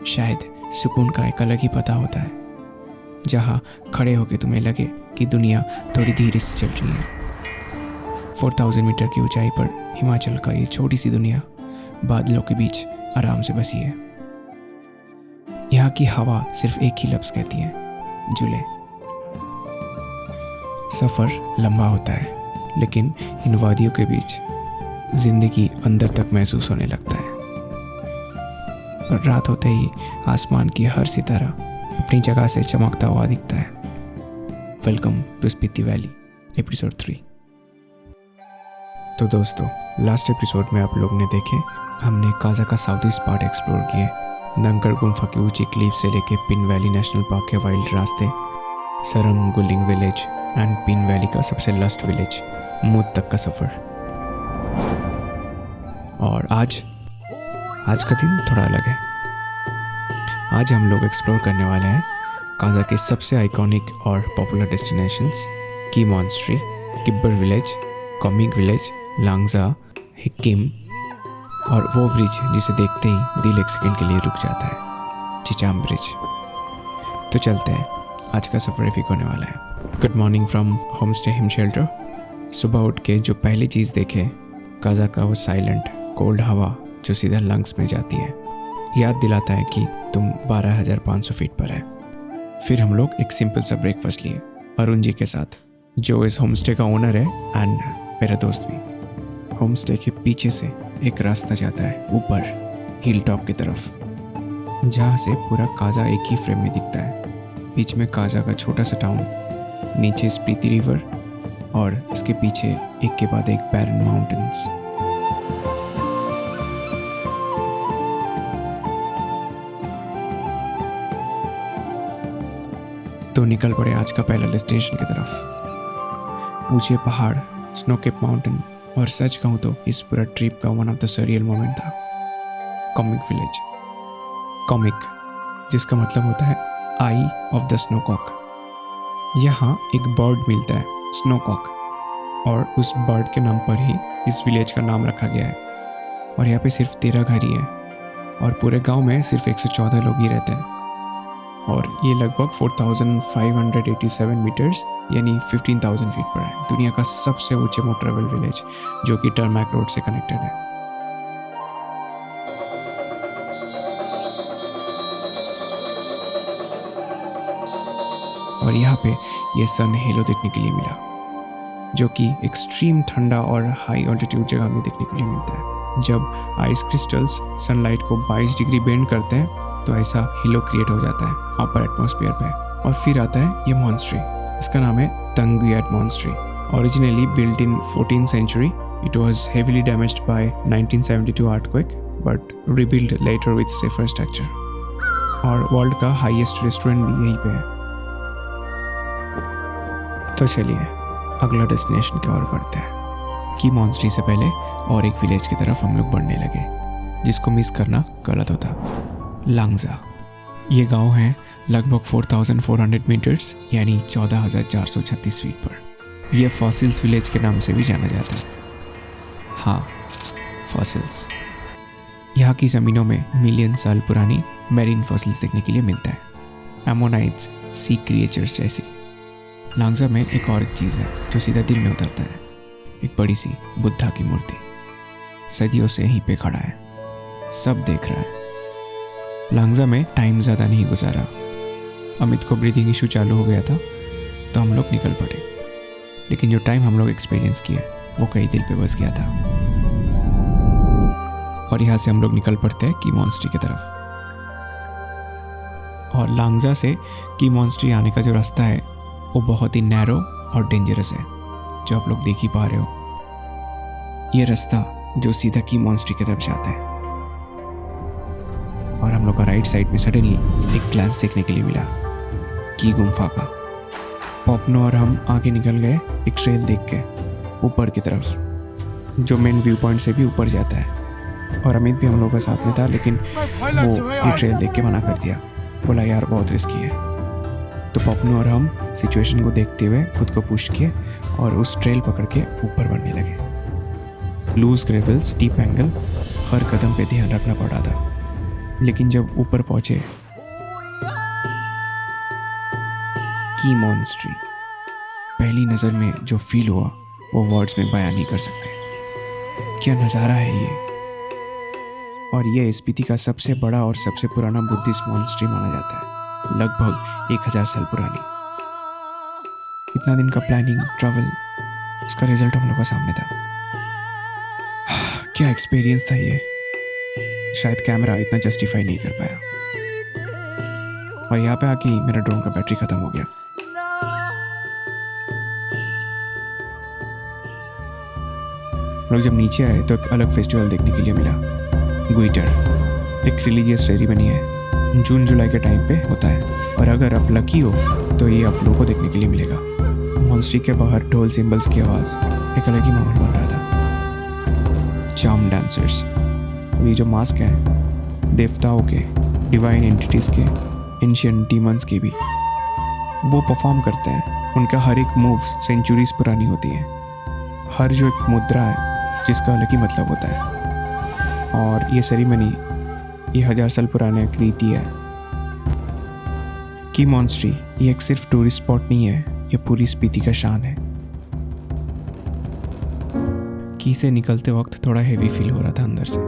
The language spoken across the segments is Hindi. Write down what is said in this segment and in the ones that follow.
शायद सुकून का एक अलग ही पता होता है, जहाँ खड़े होके तुम्हें लगे कि दुनिया थोड़ी धीरे से चल रही है। 4000 मीटर की ऊंचाई पर हिमाचल का ये छोटी सी दुनिया बादलों के बीच आराम से बसी है। यहाँ की हवा सिर्फ एक ही लफ्ज़ कहती है, जुले। सफ़र लंबा होता है, लेकिन इन वादियों के बीच जिंदगी अंदर तक महसूस होने लगता है। और रात होते ही आसमान की हर सितारा अपनी जगह से चमकता हुआ दिखता है। Welcome to Spiti valley episode 3। तो दोस्तों, लास्ट एपिसोड में आप लोग ने देखे हमने काजा का साउथ ईस्ट पार्ट एक्सप्लोर किए। नंगर गुम्फा की ऊंची क्लिफ से लेके पिन वैली नेशनल पार्क के वाइल्ड रास्ते, सरंग गुलिंग विलेज एंड पिन वैली का सबसे लस्ट विलेज मूद तक का सफ़र। और आज का दिन थोड़ा अलग है। आज हम लोग एक्सप्लोर करने वाले हैं काजा के सबसे आइकॉनिक और पॉपुलर डेस्टिनेशंस की Montessori, Kibber village, comic village, Langza, Hikkim और वो ब्रिज जिसे देखते ही दिल एक सेकंड के लिए रुक जाता है, चिचाम ब्रिज। तो चलते हैं, आज का सफ़र एपिक होने वाला है। Good morning from home stay him shelter. सुबह उठ के जो पहली चीज़ देखे काजा का वो साइलेंट कोल्ड हवा जो सीधा लंग्स में जाती है, याद दिलाता है कि तुम 12,500 फीट पर है। फिर हम लोग एक सिंपल सा ब्रेकफास्ट लिए अरुण जी के साथ, जो इस होम स्टे का ओनर है एंड मेरा दोस्त भी। होम स्टे के पीछे से एक रास्ता जाता है ऊपर हिल टॉप की तरफ, जहाँ से पूरा काजा एक ही फ्रेम में दिखता है। बीच में काजा का छोटा सा टाउन, नीचे स्पीति रिवर और इसके पीछे एक के बाद एक बैरन माउंटेन्स। तो निकल पड़े आज का पहला डेस्टिनेशन की तरफ। ऊंचे पहाड़, स्नो केप माउंटेन और सच कहूँ तो इस पूरा ट्रिप का one of the surreal moment था कॉमिक विलेज। कॉमिक जिसका मतलब होता है आई ऑफ द स्नोकॉक। यहाँ एक बर्ड मिलता है, स्नोकॉक, और उस बर्ड के नाम पर ही इस विलेज का नाम रखा गया है। और यहाँ पे सिर्फ 13 घर ही है और पूरे गांव में सिर्फ 114 लोग ही रहते हैं। और ये लगभग 4,587 मीटर्स यानी 15,000 फीट पर है। दुनिया का सबसे ऊंचे मोटरेबल विलेज जो कि टर्मैक रोड से कनेक्टेड है। और यहाँ पे ये सन हेलो देखने के लिए मिला, जो कि एक्सट्रीम ठंडा और हाई ऑल्टीट्यूड जगह में देखने के लिए मिलता है। जब आइस क्रिस्टल्स सनलाइट को 22 डिग्री बेंड करते हैं तो ऐसा हिलो क्रिएट हो जाता है अपर एटमॉस्फेयर पे। और फिर आता है ये मॉन्स्ट्री, इसका नाम है तंगुयाट monastery. Originally built in 14th century, it was heavily damaged by 1972 earthquake but rebuilt later with safer structure। और वर्ल्ड का हाईएस्ट रेस्टोरेंट भी यहीं पे है। तो चलिए अगला डेस्टिनेशन की ओर बढ़ते हैं। की मॉन्स्ट्री से पहले और एक विलेज की तरफ हम लोग बढ़ने लगे, जिसको मिस करना गलत होता। लांगजा ये गांव है लगभग 4,400 मीटर्स यानी 14,436 फीट पर। यह फॉसिल्स विलेज के नाम से भी जाना जाता है। हाँ, फॉसिल्स। यहाँ की ज़मीनों में मिलियन साल पुरानी मैरीन फॉसिल्स देखने के लिए मिलता है, एमोनाइट्स, सी क्रिएचर्स जैसी। लांगजा में एक और एक चीज़ है जो सीधा दिल में उतरता है, एक बड़ी सी बुद्धा की मूर्ति। सदियों से यहीं पे खड़ा है, सब देख रहा है। लांगजा में टाइम ज़्यादा नहीं गुजारा। अमित को ब्रीदिंग इशू चालू हो गया था तो हम लोग निकल पड़े, लेकिन जो टाइम हम लोग एक्सपीरियंस किए वो कई दिल पे बस गया था। और यहाँ से हम लोग निकल पड़ते हैं की मॉन्स्ट्री की तरफ। और लांगजा से की मॉन्स्ट्री आने का जो रास्ता है वो बहुत ही नैरो और डेंजरस है, जो आप लोग देख ही पा रहे हो। ये रास्ता जो सीधा की मॉन्स्ट्री की तरफ जाता है। और हम लोग का राइट साइड में सडनली एक ग्लांस देखने के लिए मिला की गुम्फा का। पॉपनो और हम आगे निकल गए एक ट्रेल देख के ऊपर की तरफ, जो मेन व्यू पॉइंट से भी ऊपर जाता है। और अमित भी हम लोगों के साथ में था, लेकिन वो ये ट्रेल देख के मना कर दिया, बोला यार बहुत रिस्की है। तो पॉपनो और हम सिचुएशन को देखते हुए खुद को पुश किए और उस ट्रेल पकड़ के ऊपर बढ़ने लगे। लूज ग्रेवल्स, स्टीप एंगल, हर कदम पे ध्यान रखना पड़ रहा था। लेकिन जब ऊपर पहुंचे की मॉन्स्ट्री, पहली नज़र में जो फील हुआ वो वर्ड्स में बयान नहीं कर सकते। क्या नज़ारा है ये। और ये स्पीति का सबसे बड़ा और सबसे पुराना बुद्धिस्ट मॉन्स्ट्री माना जाता है, लगभग 1000 साल पुरानी। इतना दिन का प्लानिंग, ट्रैवल, उसका रिजल्ट हम लोग का सामने था। क्या एक्सपीरियंस था ये, शायद कैमरा इतना जस्टिफाई नहीं कर पाया। और यहाँ पे आके मेरा ड्रोन का बैटरी खत्म हो गया। लोग जब नीचे आए तो एक अलग फेस्टिवल देखने के लिए मिला, ग्विटर। एक रिलीजियस फेरी बनी है, जून जुलाई के टाइम पे होता है, और अगर आप लकी हो तो ये आप लोगों को देखने के लिए मिलेगा। मॉन्स्ट्री के बाहर ढोल सिंबल्स की आवाज़, एक अलग ही माहौल बन रहा था। चार्म डांसर्स, ये जो मास्क है देवताओं के, डिवाइन एंटिटीज़ के, एंशिएंट डीमंस के भी, वो परफॉर्म करते हैं। उनका हर एक मूव सेंचुरीज पुरानी होती है। हर जो एक मुद्रा है जिसका अलग ही मतलब होता है। और ये सेरेमनी ये 1000 साल पुराना एक रीति है। की मॉन्स्ट्री ये एक सिर्फ टूरिस्ट स्पॉट नहीं है, ये पूरी स्पीति का शान है। की से निकलते वक्त थोड़ा हेवी फील हो रहा था अंदर से।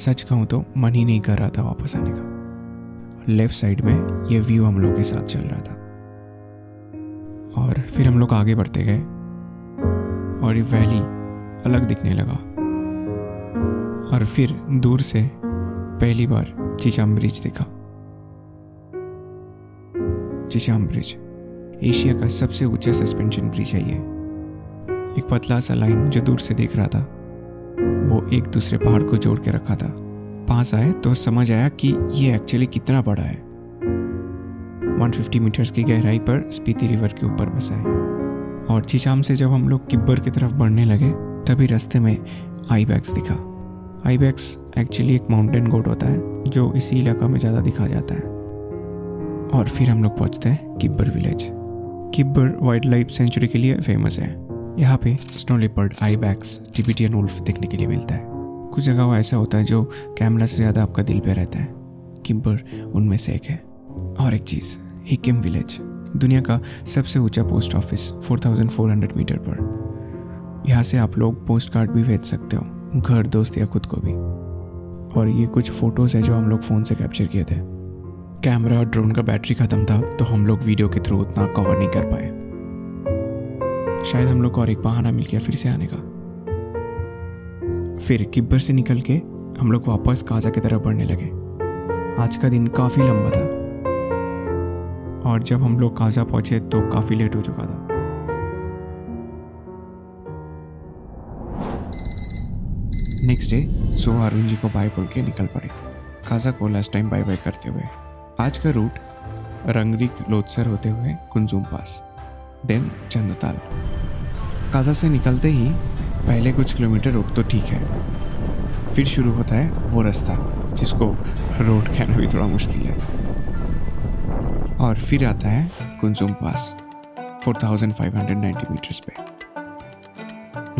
सच कहूँ तो मन ही नहीं कर रहा था वापस आने का। लेफ्ट साइड में ये व्यू हम लोग के साथ चल रहा था। और फिर हम लोग आगे बढ़ते गए और ये वैली अलग दिखने लगा। और फिर दूर से पहली बार चिचाम ब्रिज देखा। चिचाम ब्रिज एशिया का सबसे ऊंचा सस्पेंशन ब्रिज है ये। एक पतला सा लाइन जो दूर से दिख रहा था वो एक दूसरे पहाड़ को जोड़ के रखा था। पास आए तो समझ आया कि ये एक्चुअली कितना बड़ा है। 150 मीटर्स की गहराई पर स्पीति रिवर के ऊपर बसा है। और चिचाम से जब हम लोग किब्बर की तरफ बढ़ने लगे तभी रास्ते में आइबैक्स दिखा। आइबैक्स एक्चुअली एक माउंटेन गोट होता है जो इसी इलाका में ज़्यादा दिखा जाता है। और फिर हम लोग पहुँचते हैं Kibber village. Kibber wild life sanctuary के लिए फेमस है। यहाँ पे snow leopard, ibex, Tibetan wolf देखने के लिए मिलता है। कुछ जगह ऐसा होता है जो कैमरा से ज़्यादा आपका दिल पे रहता है। किब्बर उनमें से एक है। और एक चीज़, हिकिम विलेज, दुनिया का सबसे ऊंचा पोस्ट ऑफिस 4400 मीटर पर। यहाँ से आप लोग पोस्ट कार्ड भी भेज सकते हो, घर, दोस्त या खुद को भी। और ये कुछ फोटोज़ है जो हम लोग फ़ोन से कैप्चर किए थे। कैमरा और ड्रोन का बैटरी ख़त्म था तो हम लोग वीडियो के थ्रू उतना कवर नहीं कर पाए। शायद हम लोग को और एक बहाना मिल गया फिर से आने का। फिर किब्बर से निकल के हम लोग वापस काजा की तरफ बढ़ने लगे। आज का दिन काफ़ी लंबा था और जब हम लोग काजा पहुंचे तो काफ़ी लेट हो चुका था। नेक्स्ट डे सुबह अरुण जी को बाय बोल के निकल पड़े काजा को लास्ट टाइम बाय बाय करते हुए। आज का रूट रंगरिक लोत्सर होते हुए कुंजुम पास, देन चंदताल। काजा से निकलते ही पहले कुछ किलोमीटर रुक तो ठीक है, फिर शुरू होता है वो रास्ता जिसको रोड कहना भी थोड़ा मुश्किल है। और फिर आता है कुंजुम पास 4590 मीटर्स पे।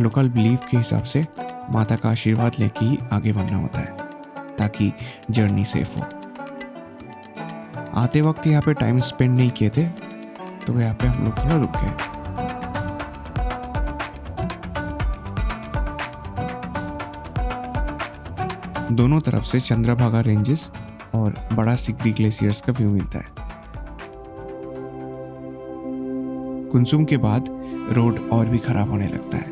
लोकल बिलीफ के हिसाब से माता का आशीर्वाद लेके ही आगे बढ़ना होता है ताकि जर्नी सेफ हो। आते वक्त यहाँ पे टाइम स्पेंड नहीं किए थे तो यहाँ पे हम लोग थोड़ा रुक गए। दोनों तरफ से चंद्रभागा रेंजेस और बड़ा सिगरी ग्लेशियर्स का व्यू मिलता है। कुंसुम के बाद रोड और भी खराब होने लगता है,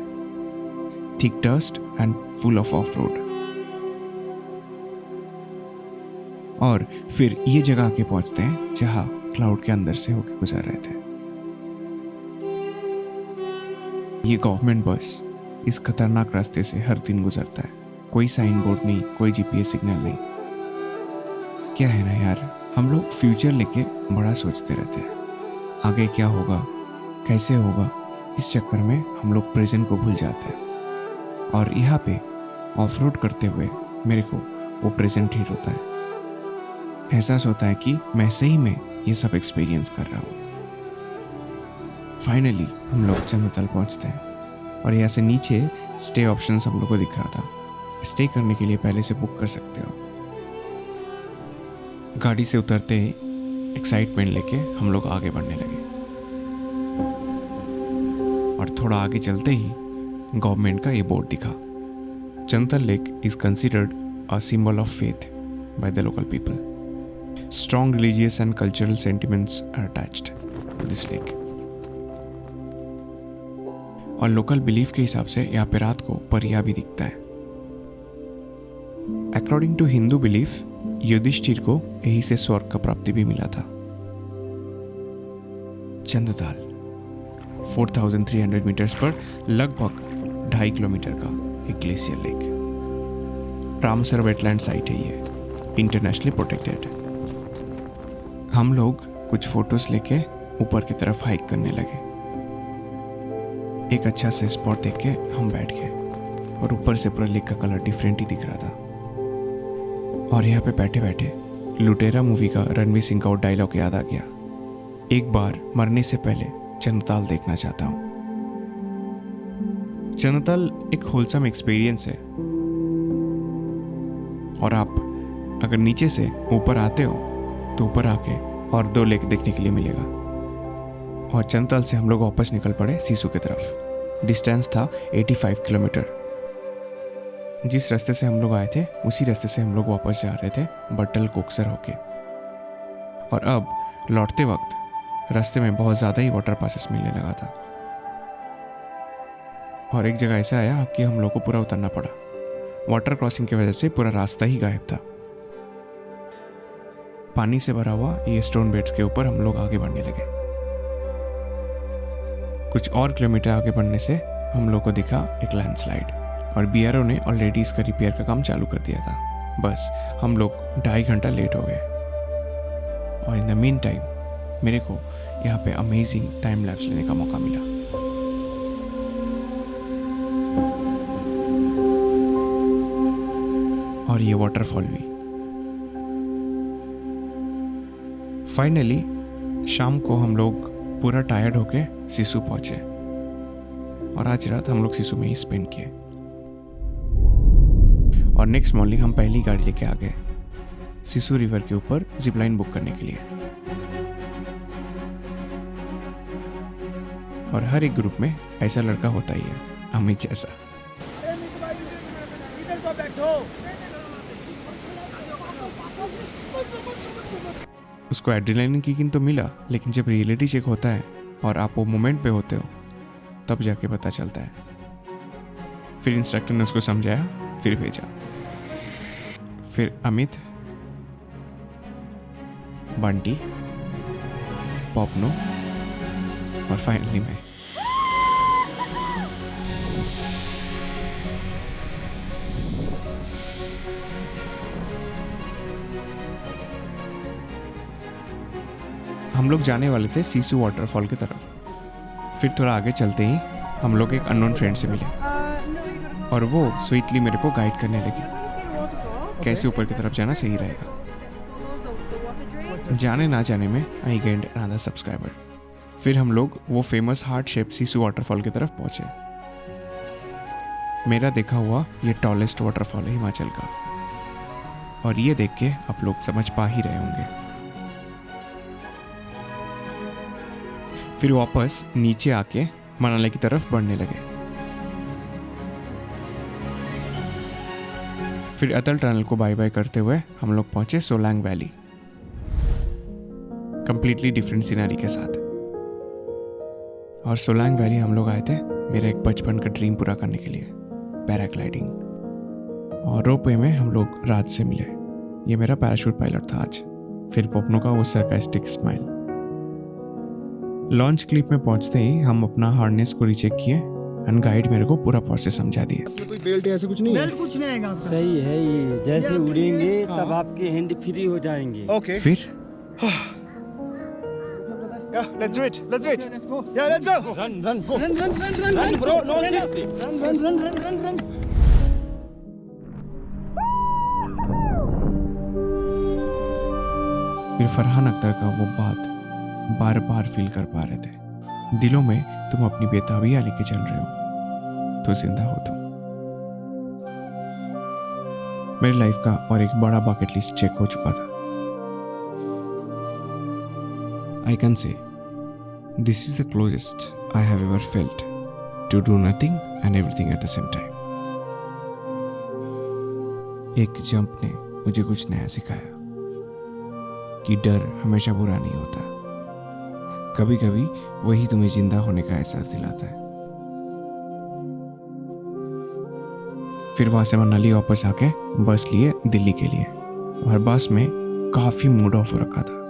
thick dust and full of road. और फिर ये जगह आके पहुंचते हैं जहां क्लाउड के अंदर से होकर गुजर रहे थे। ये गवर्नमेंट बस इस खतरनाक रास्ते से हर दिन गुजरता है। कोई साइन बोर्ड नहीं, कोई जीपीएस सिग्नल नहीं। क्या है ना यार, हम लोग फ्यूचर लेके बड़ा सोचते रहते हैं, आगे क्या होगा, कैसे होगा। इस चक्कर में हम लोग प्रेजेंट को भूल जाते हैं। और यहाँ पे ऑफ रोड करते हुए मेरे को वो प्रेजेंट हिट होता है। एहसास होता है कि मैं सही में ये सब एक्सपीरियंस कर रहा हूँ। फाइनली हम लोग चंदताल पहुँचते हैं और यहाँ से नीचे स्टे ऑप्शंस हम लोग को दिख रहा था। स्टे करने के लिए पहले से बुक कर सकते हो। गाड़ी से उतरते ही एक्साइटमेंट लेके हम लोग आगे बढ़ने लगे और थोड़ा आगे चलते ही गवर्नमेंट का ये बोर्ड दिखा। चंतल lake is considered a symbol of faith by the local people. Strong religious and cultural sentiments are attached to this lake. और लोकल बिलीफ के हिसाब से यहाँ पे रात को परिया भी दिखता है। According to Hindu belief Yudhishthir को यही से स्वर्ग का प्राप्ति भी मिला था। चंदताल 4300 मीटर्स पर लगभग 2.5 किलोमीटर का एक glacier lake. Ramsar wetland site है ये, इंटरनेशनली प्रोटेक्टेड। हम लोग कुछ फोटोज लेके ऊपर की तरफ हाइक करने लगे। एक अच्छा से स्पॉट देख के हम बैठ गए और ऊपर से पूरा लेक का कलर डिफरेंट ही दिख रहा था। और यहाँ पे बैठे बैठे लुटेरा मूवी का रणवीर सिंह का वो डायलॉग याद आ गया, एक बार मरने से पहले चंदताल देखना चाहता हूँ। चंदताल एक होलसम एक्सपीरियंस है और आप अगर नीचे से ऊपर आते हो तो ऊपर आके और 2 लेक देखने के लिए मिलेगा। और चंदताल से हम लोग वापस निकल पड़े सिसु की तरफ। डिस्टेंस था 85 किलोमीटर। जिस रास्ते से हम लोग आए थे उसी रास्ते से हम लोग वापस जा रहे थे बट्टल कोकसर होके। और अब लौटते वक्त रास्ते में बहुत ज़्यादा ही वाटर पासेस मिलने लगा था और एक जगह ऐसा आया कि हम लोग को पूरा उतरना पड़ा। वाटर क्रॉसिंग की वजह से पूरा रास्ता ही गायब था। पानी से भरा हुआ ये स्टोन बेड्स के ऊपर हम लोग आगे बढ़ने लगे। कुछ और किलोमीटर आगे बढ़ने से हम लोग को दिखा एक लैंडस्लाइड और बीआरओ ने ऑलरेडी इसका रिपेयर का काम चालू कर दिया था। बस हम लोग 2.5 घंटा लेट हो गए। और इन द मीन टाइम मेरे को यहाँ पे अमेजिंग टाइम लैप्स लेने का मौका मिला। और ये वाटरफॉल भी। फाइनली शाम को हम लोग पूरा टायर्ड होके सिसु पहुंचे और आज रात हम लोग सिसु में ही स्पेंड किए। और नेक्स्ट मॉर्निंग हम पहली गाड़ी लेके आ गए सिसु रिवर के ऊपर जिप लाइन बुक करने के लिए। और हर एक ग्रुप में ऐसा लड़का होता ही है अमित जैसा। उसको एड्रेनलिन किक तो मिला, लेकिन जब रियलिटी चेक होता है और आप वो मोमेंट पे होते हो तब जाके पता चलता है। फिर इंस्ट्रक्टर ने उसको समझाया, फिर भेजा। फिर अमित, बंटी, पॉपनो और फाइनली मैं। हम लोग जाने वाले थे सीसू वाटरफॉल की तरफ। फिर थोड़ा आगे चलते ही हम लोग एक अननोन फ्रेंड से मिले और वो स्वीटली मेरे को गाइड करने लगी कैसे ऊपर की तरफ जाना सही रहेगा। जाने ना जाने में आई गेन्ड अनदर सब्सक्राइबर। फिर हम लोग वो famous heart shape Sissu waterfall की तरफ पहुंचे। मेरा देखा हुआ ये टॉलेस्ट वाटरफॉल है हिमाचल का, और ये देख के आप लोग समझ पा ही रहे होंगे। फिर वापस नीचे आके मनाली की तरफ बढ़ने लगे। फिर अटल टनल को बाय बाय करते हुए हम लोग पहुंचे Solang valley, completely different scenery के साथ। और सोलांग वैली हम लोग आए थे मेरा एक बचपन का ड्रीम पूरा करने के लिए, पैराग्लाइडिंग। और रोपवे में हम लोग रात से मिले। ये मेरा पैराशूट पायलट था आज। फिर पोपनो का वो सरकास्टिक स्माइल। लॉन्च क्लिप में पहुंचते ही हम अपना हार्नेस को रीचेक किए एंड गाइड मेरे को पूरा प्रोसेस समझा दिया। कोई बेल्ट ऐसे कुछ नहीं है? बेल्ट कुछ नहीं आएगा आपका। सही है ये, जैसे उड़ेंगे तब आपके हैंड फ्री हो जाएंगे। ओके। फिर Yeah, let's do it. Let's do it. Let's go. Yeah, let's go. Run, run, go. Run, bro, no safety. Run. फिर फरहान अख्तर का वो बात बार बार फील कर पा रहे थे। दिलों में तुम अपनी बेताबियां लेके चल रहे हो तो जिंदा हो तुम। मेरी लाइफ का और एक बड़ा बकेट लिस्ट चेक हो चुका था। I can say this is the closest I have ever felt to do nothing and everything at the same time. एक जंप ने मुझे कुछ नया सिखाया कि डर हमेशा बुरा नहीं होता, कभी कभी वही तुम्हें जिंदा होने का एहसास दिलाता है। फिर वहां से मनाली वापस आके बस लिए दिल्ली के लिए, और बस में काफी मूड ऑफ हो रखा था।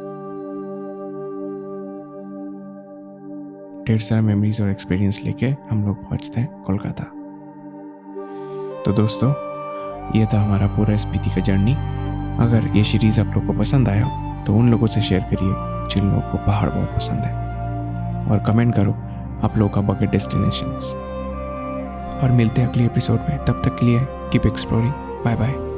ढेर सारा मेमोरीज और एक्सपीरियंस लेके हम लोग पहुंचते हैं कोलकाता। तो दोस्तों, ये था हमारा पूरा स्पीति का जर्नी। अगर ये सीरीज आप लोग को पसंद आया हो तो उन लोगों से शेयर करिए जिन लोगों को पहाड़ बहुत पसंद है, और कमेंट करो आप लोगों का बकेट डेस्टिनेशंस। और मिलते हैं अगले एपिसोड में, तब तक के लिए कीप एक्सप्लोरिंग। Bye bye.